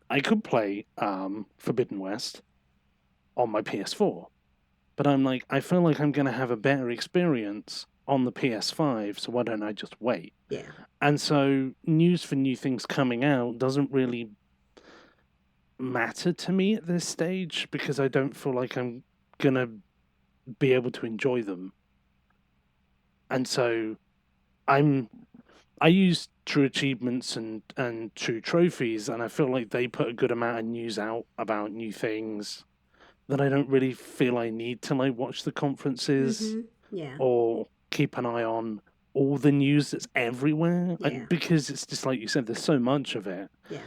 I could play Forbidden West on my PS4, but I'm like, I feel like I'm going to have a better experience on the PS5, so why don't I just wait? Yeah. And so news for new things coming out doesn't really matter to me at this stage because I don't feel like I'm going to be able to enjoy them. And so I use True Achievements and True Trophies, and I feel like they put a good amount of news out about new things that I don't really feel I need to, like, watch the conferences Mm-hmm. Yeah. or keep an eye on all the news that's everywhere. Yeah. Because it's just like you said, there's so much of it. Yeah.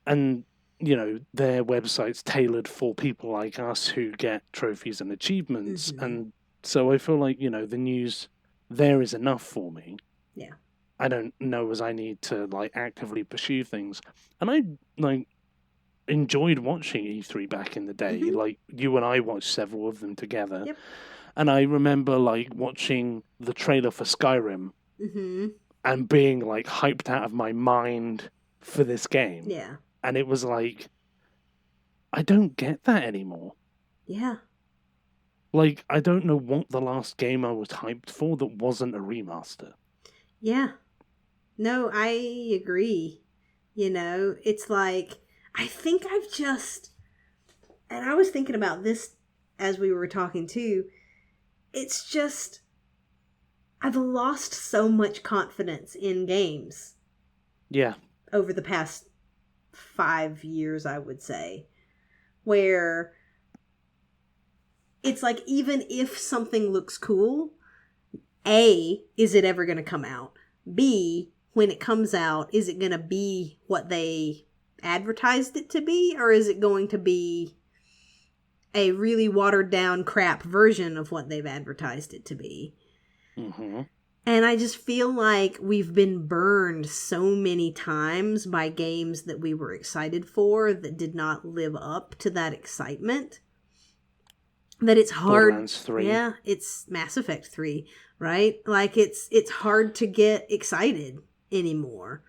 And, you know, their website's tailored for people like us who get trophies and achievements. Mm-hmm. And so I feel like, you know, the news there is enough for me. Yeah. I don't know as I need to, like, actively pursue things. And I, like, enjoyed watching E3 back in the day. Mm-hmm. Like, you and I watched several of them together. Yep. And I remember, like, watching the trailer for Skyrim Mm-hmm. and being, like, hyped out of my mind for this game. Yeah. And it was like, I don't get that anymore. Yeah. Like, I don't know what the last game I was hyped for that wasn't a remaster. Yeah. No, I agree. You know, it's like, I think I've just, and I was thinking about this as we were talking too, it's just, I've lost so much confidence in games. Yeah. Over the past 5 years, I would say, where it's like, even if something looks cool, A, is it ever going to come out? B, when it comes out, is it going to be what they advertised it to be? Or is it going to be a really watered down crap version of what they've advertised it to be? Mm-hmm. And I just feel like we've been burned so many times by games that we were excited for that did not live up to that excitement. That it's hard. Borderlands 3. Yeah, it's Mass Effect 3, right? Like, it's hard to get excited anymore.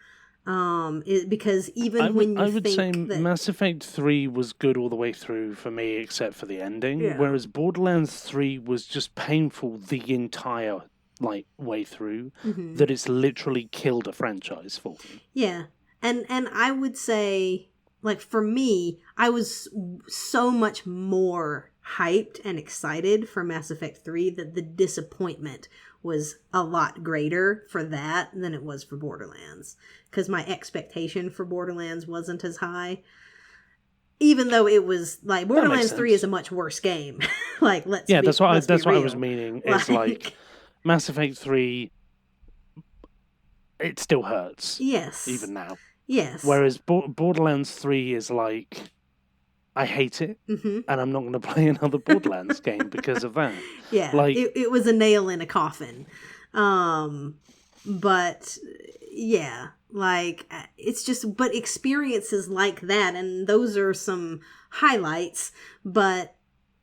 Because even when you I would think say that Mass Effect 3 was good all the way through for me, except for the ending. Yeah. Whereas Borderlands 3 was just painful the entire, like, way through. Mhm. That it's literally killed a franchise for me. Yeah. And I would say, like, for me, I was so much more hyped and excited for Mass Effect 3 that the disappointment was a lot greater for that than it was for Borderlands. Because my expectation for Borderlands wasn't as high. Even though it was, like, Borderlands 3 is a much worse game. Like, that's what I real. was meaning. Is like Mass Effect 3, it still hurts. Yes. Even now. Yes. Whereas Borderlands 3 is like, I hate it, mm-hmm. and I'm not going to play another Borderlands game because of that. Yeah, like it was a nail in a coffin. But yeah, like, it's just, but experiences like that, and those are some highlights, but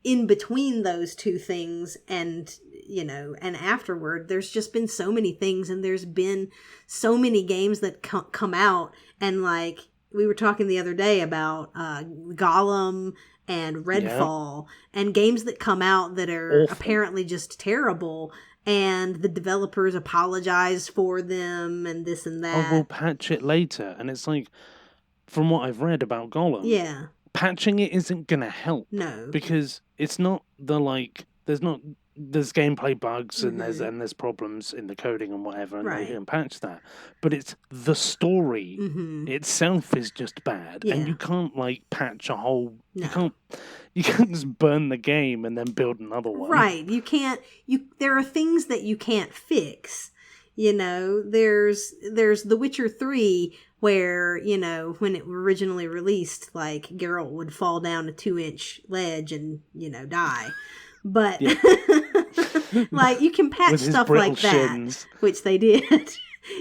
in between those two things, and and afterward, there's just been so many things, and there's been so many games that come out, and like we were talking the other day about Gollum and Redfall, and games that come out that are apparently just terrible, and the developers apologize for them and this and that. Oh, we'll patch it later. And it's like, from what I've read about Gollum, patching it isn't going to help. No. Because it's not there's gameplay bugs and there's problems in the coding and whatever, and they can patch that. But it's the story itself is just bad, and you can't like patch a whole. No. You can't just burn the game and then build another one. Right. You can't. There are things that you can't fix. There's The Witcher 3 where, when it originally released, like Geralt would fall down a 2-inch ledge and, die. But like you can patch stuff like that, which they did.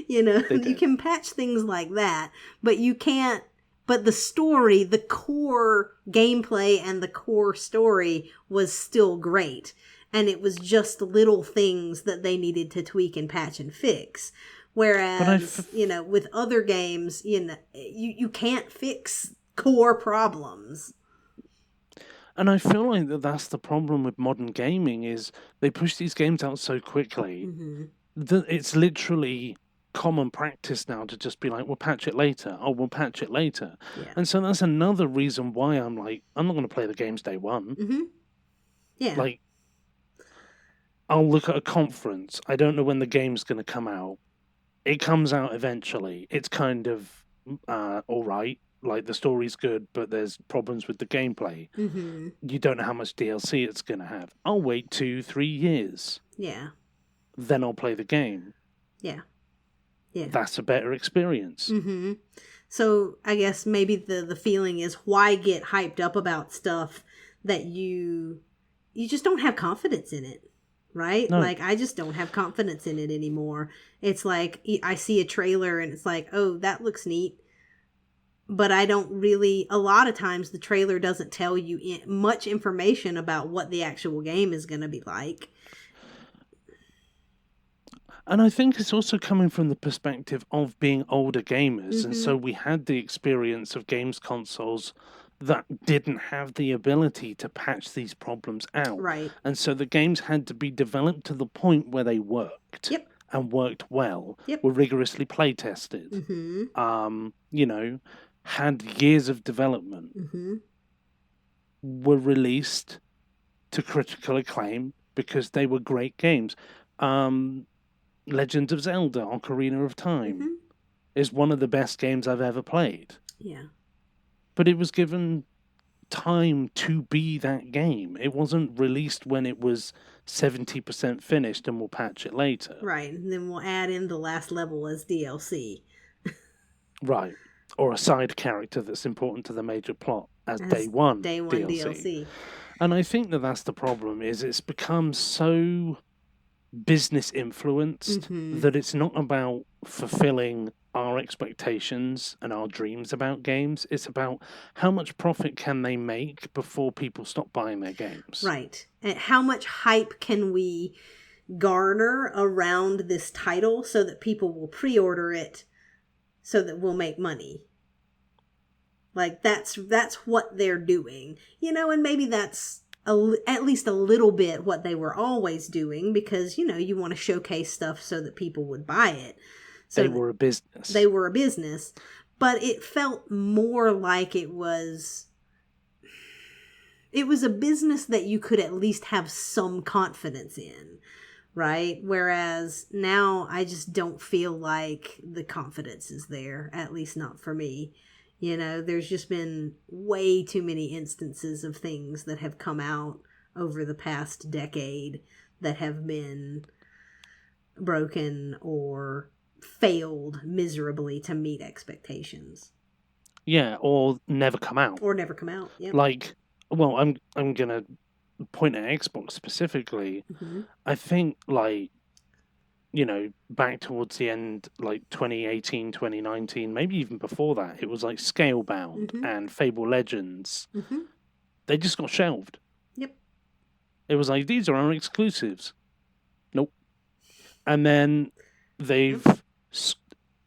You can patch things like that, but you can't. But the story, the core gameplay and the core story was still great. And it was just little things that they needed to tweak and patch and fix. Whereas, with other games, you can't fix core problems. And I feel like that's the problem with modern gaming is they push these games out so quickly that it's literally common practice now to just be like, we'll patch it later. Oh, we'll patch it later. Yeah. And so that's another reason why I'm like, I'm not going to play the games day one. Mm-hmm. Yeah. Like, I'll look at a conference. I don't know when the game's going to come out. It comes out eventually. It's kind of all right. Like, the story's good, but there's problems with the gameplay. Mm-hmm. You don't know how much DLC it's going to have. I'll wait 2-3 years. Yeah. Then I'll play the game. Yeah. Yeah. That's a better experience. Mm-hmm. So I guess maybe the feeling is, why get hyped up about stuff that you just don't have confidence in it, right? No. Like, I just don't have confidence in it anymore. It's like, I see a trailer and it's like, oh, that looks neat. But I don't really, a lot of times the trailer doesn't tell you much information about what the actual game is going to be like. And I think it's also coming from the perspective of being older gamers. And so we had the experience of games consoles that didn't have the ability to patch these problems out. Right. And so the games had to be developed to the point where they worked. Yep. And worked well. Yep. Were rigorously play tested. Mm-hmm. Had years of development. Mm-hmm. Were released to critical acclaim because they were great games. Legend of Zelda: Ocarina of Time is one of the best games I've ever played. Yeah. But it was given time to be that game. It wasn't released when it was 70% finished and we'll patch it later. Right, and then we'll add in the last level as DLC. Right. Or a side character that's important to the major plot as day one DLC. And I think that's the problem, is it's become so business influenced that it's not about fulfilling our expectations and our dreams about games. It's about how much profit can they make before people stop buying their games. Right. And how much hype can we garner around this title so that people will pre-order it so that we'll make money. Like, that's what they're doing. And maybe that's at least a little bit what they were always doing, because, you want to showcase stuff so that people would buy it. So they were a business. They were a business. But it felt more like it was a business that you could at least have some confidence in, right? Whereas now I just don't feel like the confidence is there, at least not for me. There's just been way too many instances of things that have come out over the past decade that have been broken or failed miserably to meet expectations. Yeah, or never come out. Yep. Like, well, I'm gonna point at Xbox specifically. I think, like, back towards the end, like 2018, 2019, maybe even before that, it was like Scalebound and Fable Legends. They just got shelved. Yep. It was like, these are our exclusives. And then they've,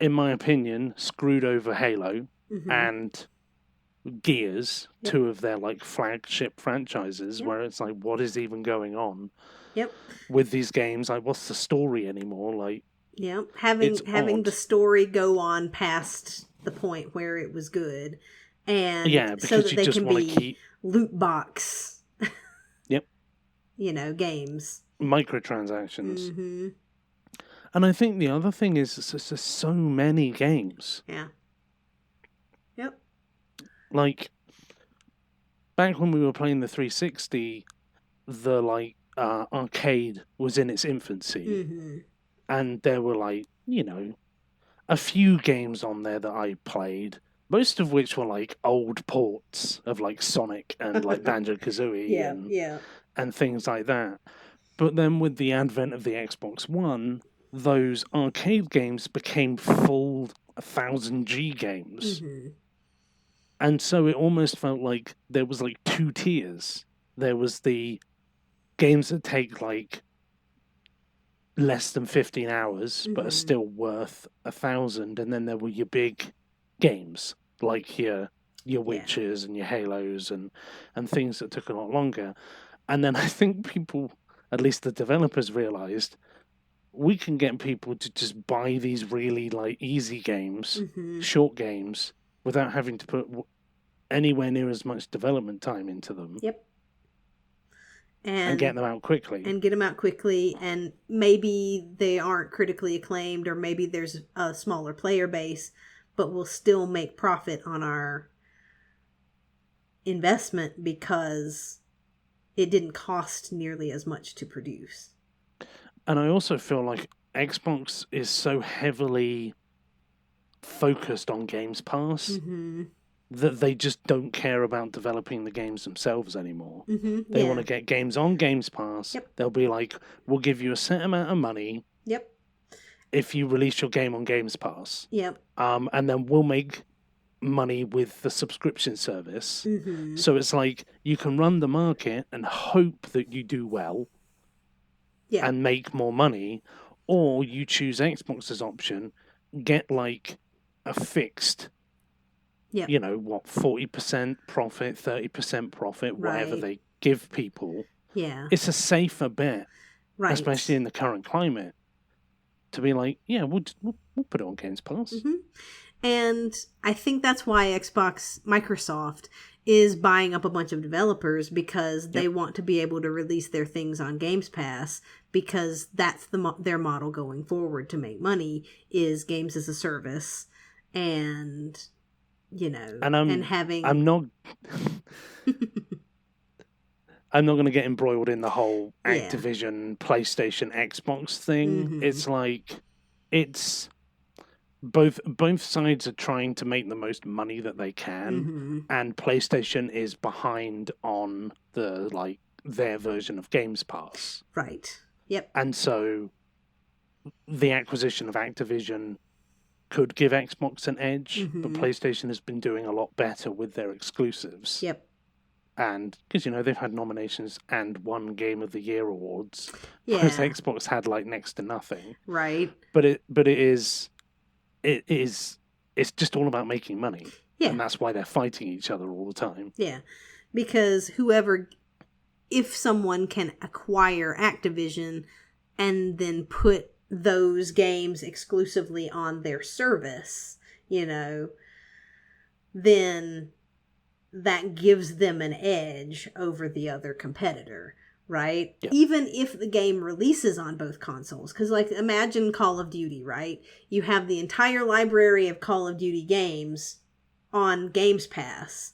in my opinion, screwed over Halo and Gears, two of their like flagship franchises, where it's like, what is even going on with these games? Like, what's the story anymore? Like, having the story go on past the point where it was good, and because so that you they just can want be to keep loot box, games, microtransactions. And I think the other thing is there's so many games. Like, back when we were playing the 360, the like arcade was in its infancy, and there were like a few games on there that I played, most of which were like old ports of like Sonic and like Banjo-Kazooie and things like that. But then with the advent of the Xbox One, those arcade games became full 1000G games. And so it almost felt like there was like two tiers. There was the games that take like less than 15 hours, but are still worth 1,000. And then there were your big games, like your Witchers and your Halos and things that took a lot longer. And then I think people, at least the developers, realized we can get people to just buy these really like easy games, short games, without having to put anywhere near as much development time into them. And get them out quickly. And maybe they aren't critically acclaimed, or maybe there's a smaller player base, but we'll still make profit on our investment because it didn't cost nearly as much to produce. And I also feel like Xbox is so heavily focused on Games Pass that they just don't care about developing the games themselves anymore. They want to get games on Games Pass. They'll be like, we'll give you a set amount of money if you release your game on Games Pass. And then we'll make money with the subscription service. So it's like you can run the market and hope that you do well and make more money, or you choose Xbox's option, get like a fixed 40% profit, 30% profit, whatever they give people. It's a safer bet, especially in the current climate, to be like, we'll put it on Games Pass. And I think that's why Microsoft is buying up a bunch of developers, because they want to be able to release their things on Games Pass, because that's their model going forward to make money, is games as a service. And I'm not going to get embroiled in the whole Activision, PlayStation, Xbox thing. It's like, it's both sides are trying to make the most money that they can, and PlayStation is behind on their version of Games Pass. And so the acquisition of Activision could give Xbox an edge, but PlayStation has been doing a lot better with their exclusives. And because they've had nominations and won Game of the Year awards, whereas Xbox had like next to nothing. But it's just all about making money. And that's why they're fighting each other all the time. Because if someone can acquire Activision and then put those games exclusively on their service, then that gives them an edge over the other competitor, right? Even if the game releases on both consoles. Because, like, imagine Call of Duty, right? You have the entire library of Call of Duty games on Games Pass.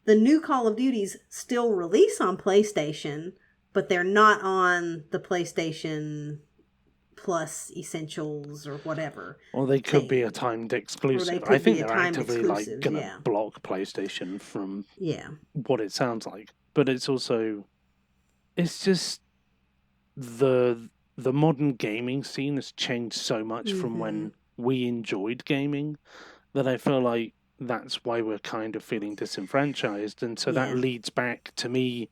The new Call of Duties still release on PlayStation, but they're not on the PlayStation Plus Essentials or whatever. Or they could be a timed exclusive. I think they're actively going to block PlayStation from what it sounds like. But it's also, it's just the modern gaming scene has changed so much from when we enjoyed gaming, that I feel like that's why we're kind of feeling disenfranchised. And so that leads back to me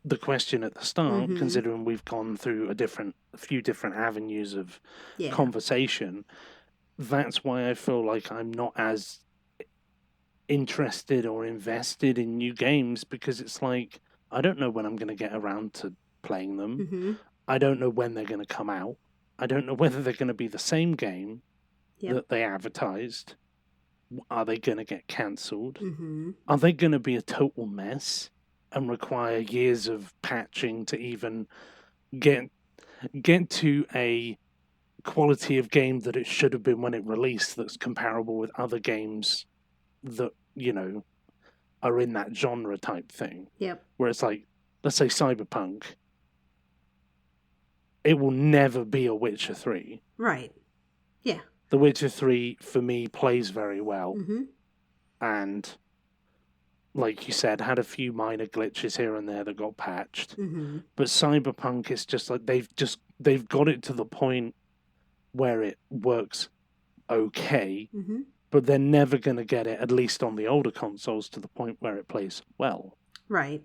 the question at the start, Mhm. considering we've gone through a few different avenues of Yeah. conversation, that's why I feel like I'm not as interested or invested in new games, because it's like, I don't know when I'm going to get around to playing them. Mhm. I don't know when they're going to come out. I don't know whether they're going to be the same game Yep. that they advertised. Are they going to get cancelled? Mhm. Are they going to be a total mess and require years of patching to even get to a quality of game that it should have been when it released, that's comparable with other games that, are in that genre type thing? Yep. Where it's like, let's say Cyberpunk, it will never be a Witcher 3. Right. Yeah. The Witcher 3 for me plays very well, Mhm. and like you said, had a few minor glitches here and there that got patched. Mhm. But Cyberpunk is just like, they've got it to the point where it works okay, Mhm. but they're never going to get it, at least on the older consoles, to the point where it plays well. Right.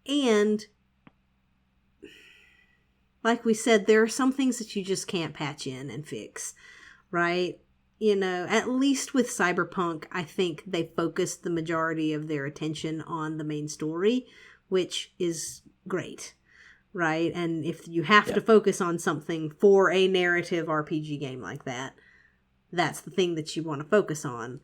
And like we said, there are some things that you just can't patch in and fix, right? At least with Cyberpunk, I think they focused the majority of their attention on the main story, which is great, right? And if you have to focus on something for a narrative RPG game like that, that's the thing that you want to focus on.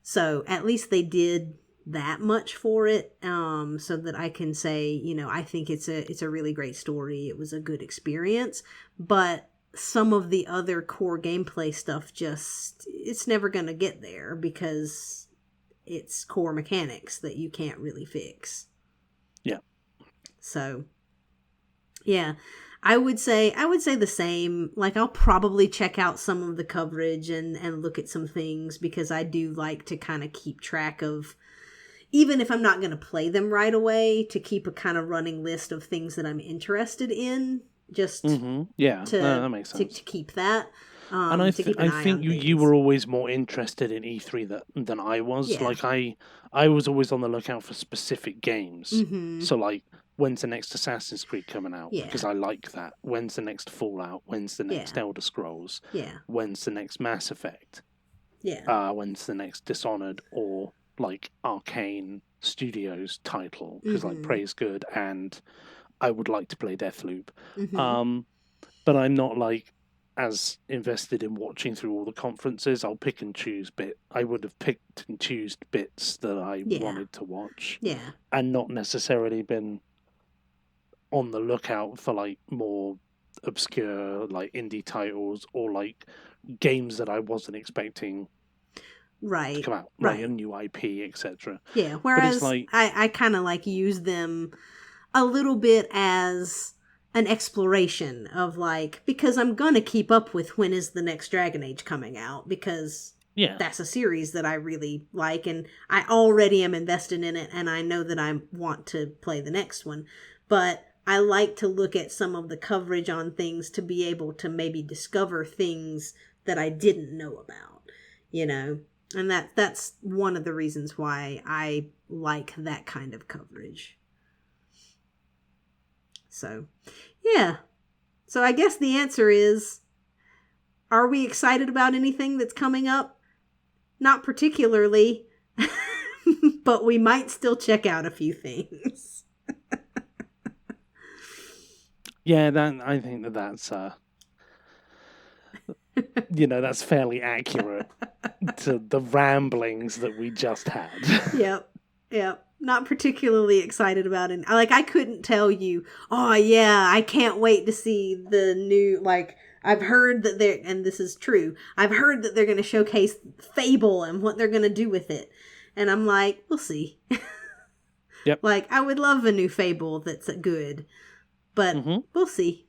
So at least they did that much for it, so that I can say, I think it's a really great story. It was a good experience, but some of the other core gameplay stuff, it's never going to get there because it's core mechanics that you can't really fix. Yeah. So, yeah, I would say the same. Like, I'll probably check out some of the coverage and look at some things, because I do like to kind of keep track of, even if I'm not going to play them right away, to keep a kind of running list of things that I'm interested in, just yeah, to, that makes sense. to keep that. And I to keep an eye think on you things. were always more interested in E3 than I was. Yeah. Like, I was always on the lookout for specific games. Mm-hmm. So, like, when's the next Assassin's Creed coming out? Yeah. Because I like that. When's the next Fallout? When's the next Elder Scrolls? Yeah. When's the next Mass Effect? Yeah. When's the next Dishonored or, like, Arcane Studios title? Because, like, Prey's good, and I would like to play Deathloop. Mm-hmm. But I'm not, like, as invested in watching through all the conferences. I'll pick and choose I would have picked and choosed bits that I wanted to watch. Yeah. And not necessarily been on the lookout for, like, more obscure, like, indie titles, or, like, games that I wasn't expecting to come out, like a new IP, etc. Yeah, whereas it's like, I kind of like use them a little bit as an exploration of, like, because I'm gonna keep up with when is the next Dragon Age coming out, because that's a series that I really like, and I already am invested in it, and I know that I want to play the next one. But I like to look at some of the coverage on things to be able to maybe discover things that I didn't know about, and that's one of the reasons why I like that kind of coverage. So, yeah. So I guess the answer is, are we excited about anything that's coming up? Not particularly, but we might still check out a few things. Yeah, I think that's that's fairly accurate to the ramblings that we just had. Yep. Not particularly excited about it. Like, I couldn't tell you, oh yeah, I can't wait to see the new, like, I've heard that and this is true, I've heard that they're going to showcase Fable and what they're going to do with it. And I'm like, we'll see. Yep. Like, I would love a new Fable that's good, but we'll see.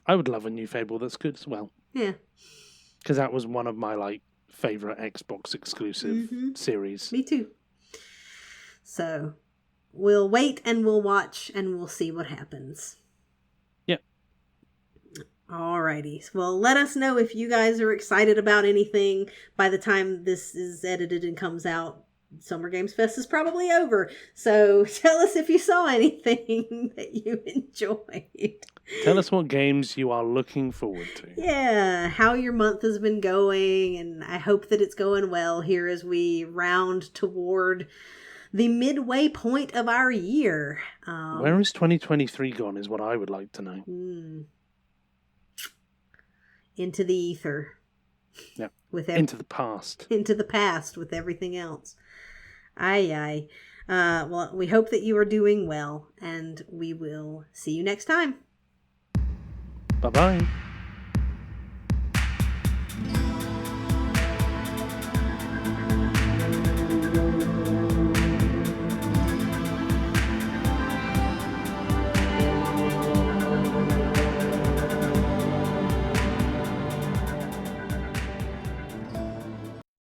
I would love a new Fable that's good as well. Yeah. Because that was one of my, like, favorite Xbox exclusive series. Me too. So, we'll wait and we'll watch and we'll see what happens. Yep. Alrighty. Well, let us know if you guys are excited about anything by the time this is edited and comes out. Summer Games Fest is probably over. So tell us if you saw anything that you enjoyed. Tell us what games you are looking forward to. Yeah, how your month has been going, and I hope that it's going well here as we round toward the midway point of our year. Where is 2023 gone is what I would like to know. Into the ether. Yeah. Into the past. Into the past with everything else. Aye. Well, we hope that you are doing well, and we will see you next time. Bye-bye.